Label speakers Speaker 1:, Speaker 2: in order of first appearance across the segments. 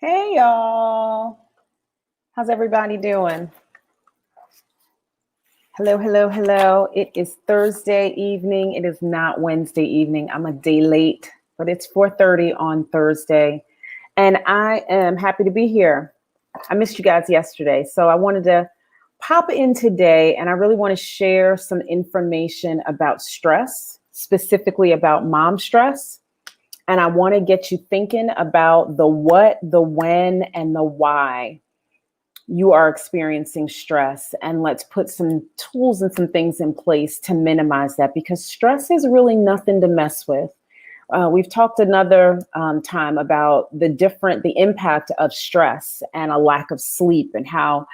Speaker 1: Hey y'all. How's everybody doing? Hello, hello, hello. It is Thursday evening. It is not Wednesday evening. I'm a day late, but it's 4:30 on Thursday. And I am happy to be here. I missed you guys yesterday, so I wanted to pop in today and I really want to share some information about stress, specifically about mom stress. And I want to get you thinking about the what, the when, and the why you are experiencing stress. And let's put some tools and some things in place to minimize that because stress is really nothing to mess with. We've talked another time about the impact of stress and a lack of sleep and how,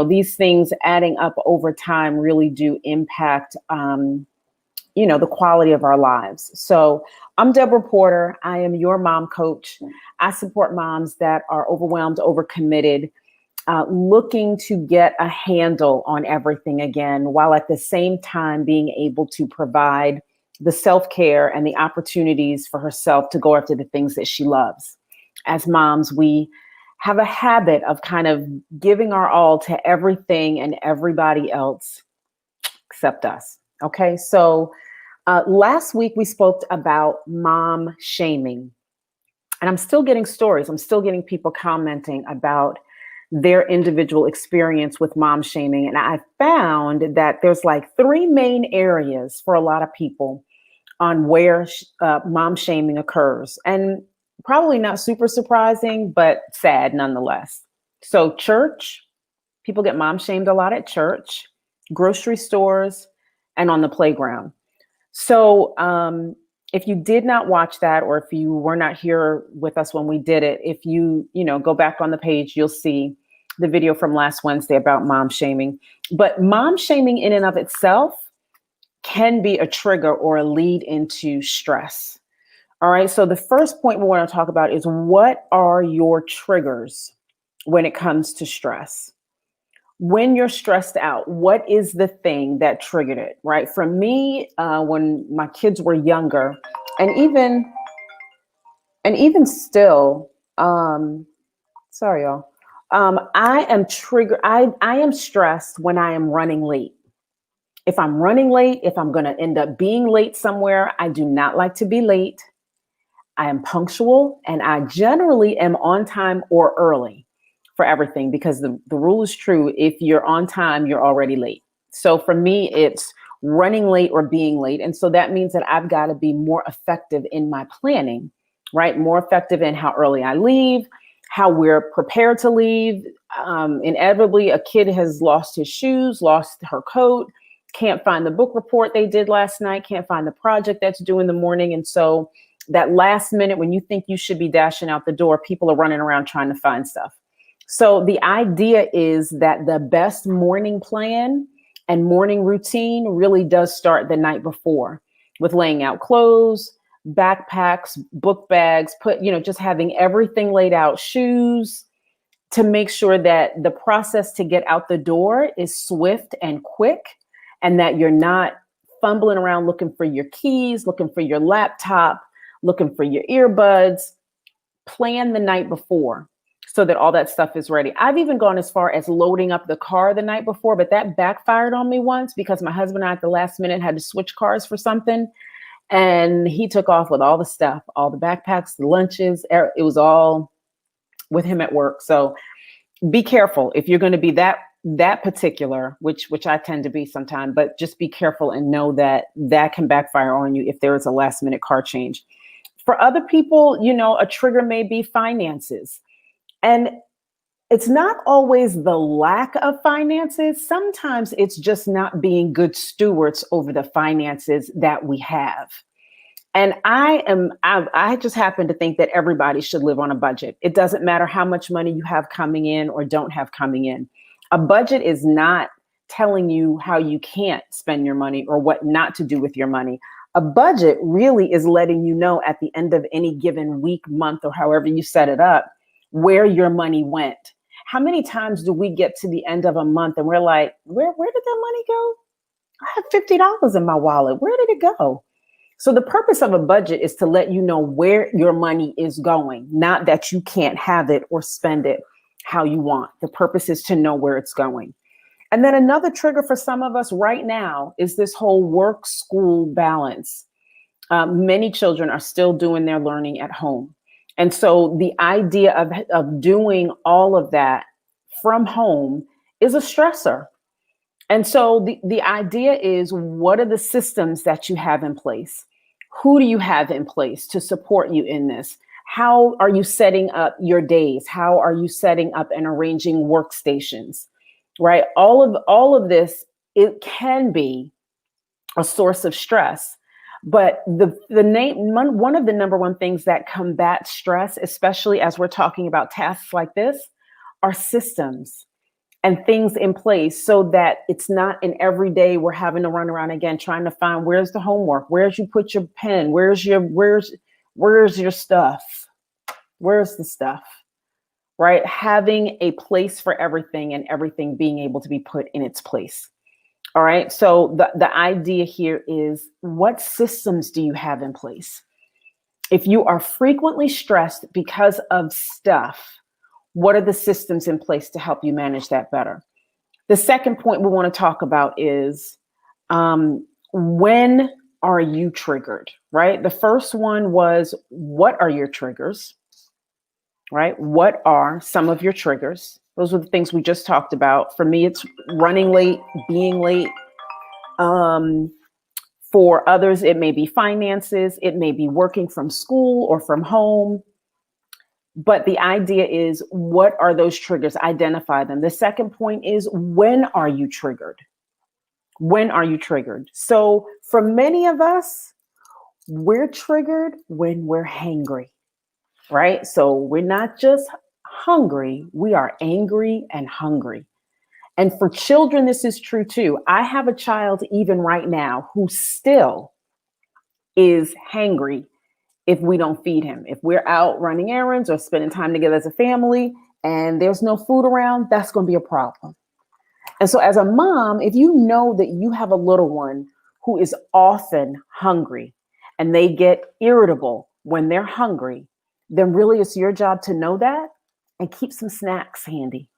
Speaker 1: these things adding up over time really do impact, the quality of our lives. So I'm Deborah Porter. I am your mom coach. I support moms that are overwhelmed, overcommitted, looking to get a handle on everything again, while at the same time being able to provide the self-care and the opportunities for herself to go after the things that she loves. As moms, we have a habit of kind of giving our all to everything and everybody else except us. Okay, so last week we spoke about mom shaming, and I'm still getting stories. I'm still getting people commenting about their individual experience with mom shaming. And I found that there's like three main areas for a lot of people on where mom shaming occurs. And probably not super surprising, but sad nonetheless. So, church, people get mom shamed a lot at church, grocery stores, and on the playground. So, if you did not watch that, or if you were not here with us when we did it, if you go back on the page, you'll see the video from last Wednesday about mom shaming. But mom shaming in and of itself can be a trigger or a lead into stress. All right. So the first point we want to talk about is, what are your triggers when it comes to stress? When you're stressed out, what is the thing that triggered it? Right. For me, when my kids were younger, and even still, sorry, y'all. I am triggered. I am stressed when I am running late. If I'm running late, if I'm going to end up being late somewhere, I do not like to be late. I am punctual, and I generally am on time or early for everything, because the rule is true. If you're on time, you're already late. So for me, it's running late or being late. And so that means that I've got to be more effective in my planning, right? More effective in how early I leave, how we're prepared to leave. Inevitably, a kid has lost his shoes, lost her coat, can't find the book report they did last night, can't find the project that's due in the morning. And so that last minute, when you think you should be dashing out the door, people are running around trying to find stuff. So the idea is that the best morning plan and morning routine really does start the night before, with laying out clothes, backpacks, book bags, just having everything laid out, shoes, to make sure that the process to get out the door is swift and quick, and that you're not fumbling around looking for your keys, looking for your laptop, looking for your earbuds. Plan the night before so that all that stuff is ready. I've even gone as far as loading up the car the night before, but that backfired on me once because my husband and I at the last minute had to switch cars for something. And he took off with all the stuff, all the backpacks, the lunches. It was all with him at work. So be careful if you're going to be that particular, which I tend to be sometimes, but just be careful and know that that can backfire on you if there is a last minute car change. For other people, a trigger may be finances. And it's not always the lack of finances. Sometimes it's just not being good stewards over the finances that we have. And I just happen to think that everybody should live on a budget. It doesn't matter how much money you have coming in or don't have coming in. A budget is not telling you how you can't spend your money or what not to do with your money. A budget really is letting you know at the end of any given week, month, or however you set it up, where your money went. How many times do we get to the end of a month and we're like, where did that money go? I have $50 in my wallet. Where did it go? So the purpose of a budget is to let you know where your money is going, not that you can't have it or spend it how you want. The purpose is to know where it's going. And then another trigger for some of us right now is this whole work school balance. Many children are still doing their learning at home. And so the idea of doing all of that from home is a stressor. And so the idea is, what are the systems that you have in place? Who do you have in place to support you in this? How are you setting up your days? How are you setting up and arranging workstations? Right? All of this, it can be a source of stress. But one of the number one things that combat stress, especially as we're talking about tasks like this, are systems and things in place so that it's not an everyday we're having to run around again trying to find where's the homework, where's you put your pen, where's your stuff, where's the stuff, right? Having a place for everything and everything being able to be put in its place. All right. So the idea here is, what systems do you have in place? If you are frequently stressed because of stuff, what are the systems in place to help you manage that better? The second point we want to talk about is, when are you triggered, right? The first one was, what are your triggers, right? What are some of your triggers? Those are the things we just talked about. For me, it's running late, being late. For others, it may be finances. It may be working from school or from home. But the idea is, what are those triggers? Identify them. The second point is, when are you triggered? When are you triggered? So for many of us, we're triggered when we're hangry, right? So we're not just hungry, we are angry and hungry. And for children, this is true too. I have a child even right now who still is hangry if we don't feed him. If we're out running errands or spending time together as a family and there's no food around, that's going to be a problem. And so as a mom, if you know that you have a little one who is often hungry and they get irritable when they're hungry, then really it's your job to know that and keep some snacks handy.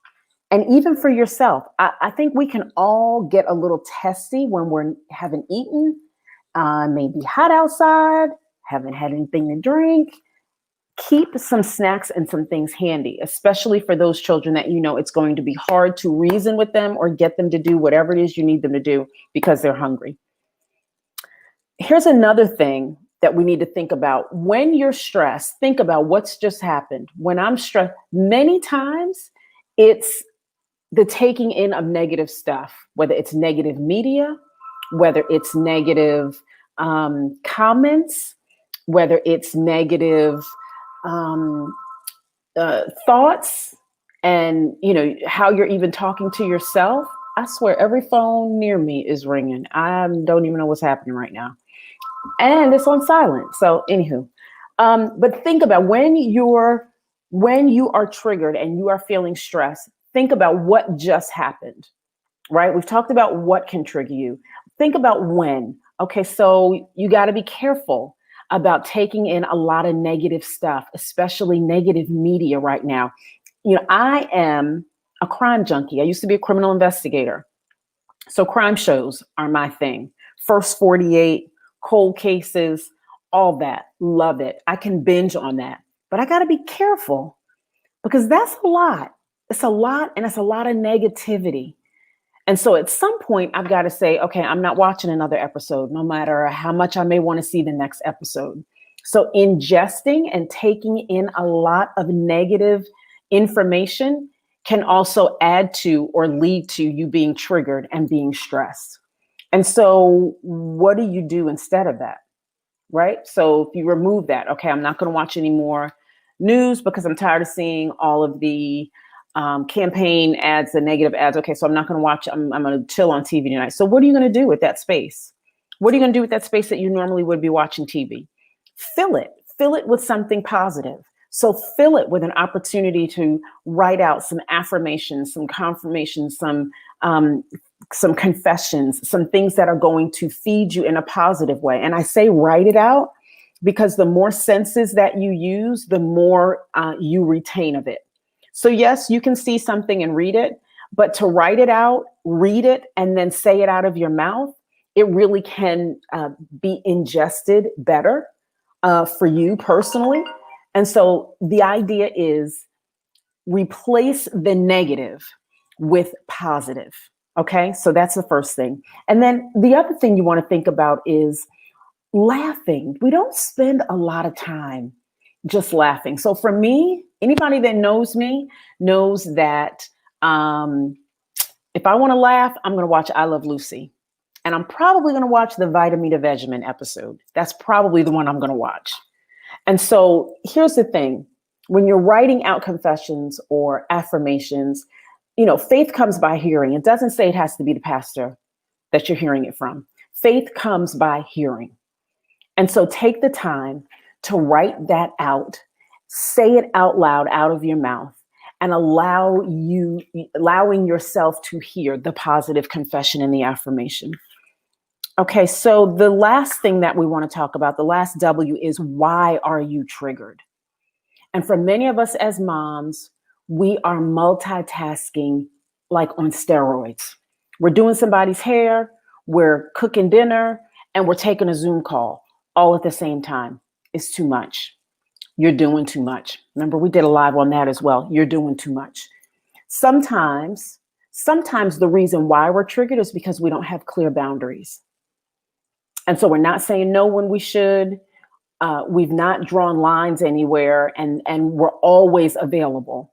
Speaker 1: And even for yourself, I think we can all get a little testy when we haven't eaten, maybe hot outside, haven't had anything to drink. Keep some snacks and some things handy, especially for those children that you know it's going to be hard to reason with them or get them to do whatever it is you need them to do because they're hungry. Here's another thing that we need to think about. When you're stressed, think about what's just happened. When I'm stressed, many times it's the taking in of negative stuff, whether it's negative media, whether it's negative comments, whether it's negative thoughts, and how you're even talking to yourself. I swear every phone near me is ringing. I don't even know what's happening right now, and it's on silent. So anywho, but think about when you are triggered and you are feeling stress. Think about what just happened, right? We've talked about what can trigger you. Think about when. Okay, so you got to be careful about taking in a lot of negative stuff, especially negative media right now. I am a crime junkie. I used to be a criminal investigator. So crime shows are my thing. First 48, cold cases, all that. Love it. I can binge on that. But I got to be careful because that's a lot. It's a lot, and it's a lot of negativity. And so at some point, I've got to say, okay, I'm not watching another episode, no matter how much I may want to see the next episode. So ingesting and taking in a lot of negative information can also add to or lead to you being triggered and being stressed. And so what do you do instead of that? Right? So if you remove that, okay, I'm not going to watch any more news because I'm tired of seeing all of the campaign ads, the negative ads. Okay, so I'm not going to watch. I'm going to chill on TV tonight. So what are you going to do with that space? What are you going to do with that space that you normally would be watching TV? Fill it with something positive. So fill it with an opportunity to write out some affirmations, some confirmations, some some confessions, some things that are going to feed you in a positive way. And I say write it out because the more senses that you use, the more you retain of it. So yes, you can see something and read it, but to write it out, read it, and then say it out of your mouth, it really can be ingested better for you personally. And so the idea is replace the negative with positive. Okay, so that's the first thing. And then the other thing you want to think about is laughing. We don't spend a lot of time just laughing. So for me, anybody that knows me knows that if I want to laugh, I'm going to watch I Love Lucy. And I'm probably going to watch the Vitamita Vegemin episode. That's probably the one I'm going to watch. And so here's the thing. When you're writing out confessions or affirmations, faith comes by hearing. It doesn't say it has to be the pastor that you're hearing it from. Faith comes by hearing. And so take the time to write that out, say it out loud out of your mouth, and allowing yourself to hear the positive confession and the affirmation. Okay, so the last thing that we want to talk about, the last W, is why are you triggered? And for many of us as moms, we are multitasking like on steroids. We're doing somebody's hair, we're cooking dinner, and we're taking a Zoom call all at the same time. It's too much. You're doing too much. Remember, we did a live on that as well. You're doing too much. Sometimes the reason why we're triggered is because we don't have clear boundaries. And so we're not saying no when we should. We've not drawn lines anywhere, and we're always available.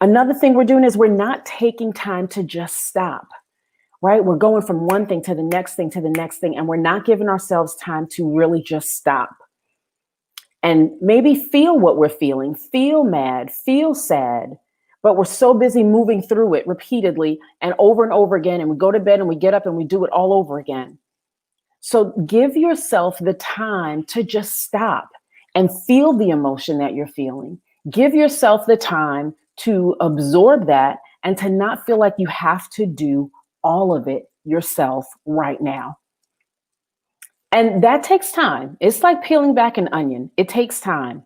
Speaker 1: Another thing we're doing is we're not taking time to just stop, right? We're going from one thing to the next thing to the next thing, and we're not giving ourselves time to really just stop and maybe feel what we're feeling, feel mad, feel sad, but we're so busy moving through it repeatedly and over again, and we go to bed and we get up and we do it all over again. So give yourself the time to just stop and feel the emotion that you're feeling. Give yourself the time to absorb that and to not feel like you have to do all of it yourself right now. And that takes time. It's like peeling back an onion. It takes time.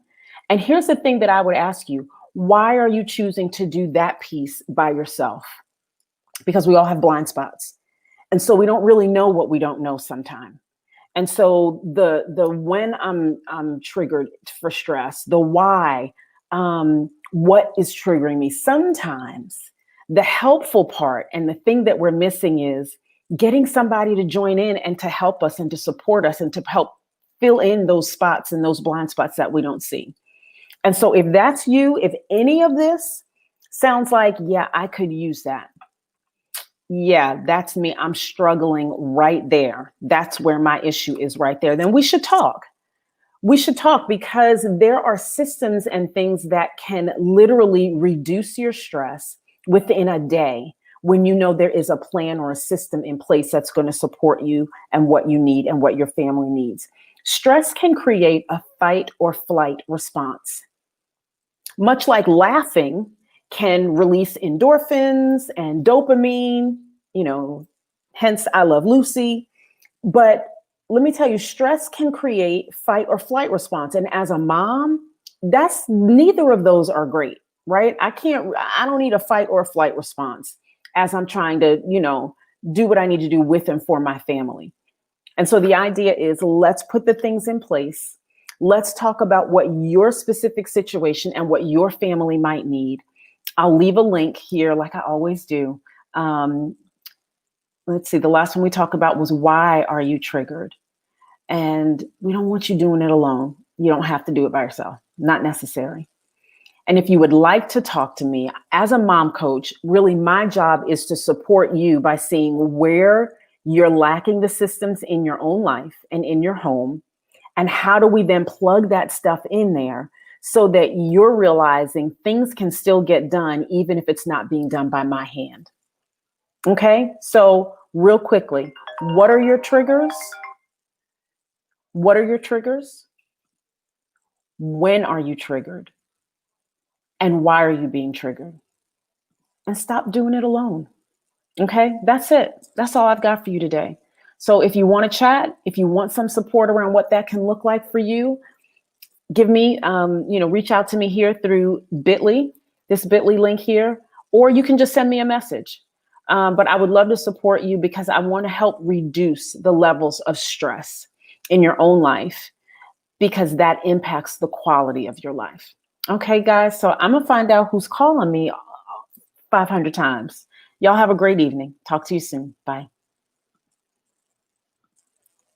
Speaker 1: And here's the thing that I would ask you. Why are you choosing to do that piece by yourself? Because we all have blind spots. And so we don't really know what we don't know sometimes. And so the when I'm triggered for stress, the why, what is triggering me? Sometimes the helpful part and the thing that we're missing is getting somebody to join in and to help us and to support us and to help fill in those spots and those blind spots that we don't see. And so if that's you, if any of this sounds like, yeah, I could use that. Yeah, that's me. I'm struggling right there. That's where my issue is right there. Then we should talk. We should talk because there are systems and things that can literally reduce your stress within a day when you know there is a plan or a system in place that's going to support you and what you need and what your family needs. Stress can create a fight or flight response. Much like laughing can release endorphins and dopamine, hence I Love Lucy. But let me tell you, stress can create fight or flight response. And as a mom, neither of those are great, right? I don't need a fight or a flight response as I'm trying to, do what I need to do with and for my family. And so the idea is, let's put the things in place. Let's talk about what your specific situation and what your family might need. I'll leave a link here like I always do. Let's see, the last one we talked about was why are you triggered? And we don't want you doing it alone. You don't have to do it by yourself, not necessary. And if you would like to talk to me as a mom coach, really my job is to support you by seeing where you're lacking the systems in your own life and in your home. And how do we then plug that stuff in there so that you're realizing things can still get done, even if it's not being done by my hand. Okay, so real quickly, what are your triggers? What are your triggers? When are you triggered? And why are you being triggered? And stop doing it alone. Okay, that's it. That's all I've got for you today. So if you want to chat, if you want some support around what that can look like for you, give me, reach out to me here through Bitly, this Bitly link here, or you can just send me a message. But I would love to support you because I want to help reduce the levels of stress in your own life because that impacts the quality of your life. Okay, guys. So I'm going to find out who's calling me 500 times. Y'all have a great evening. Talk to you soon. Bye.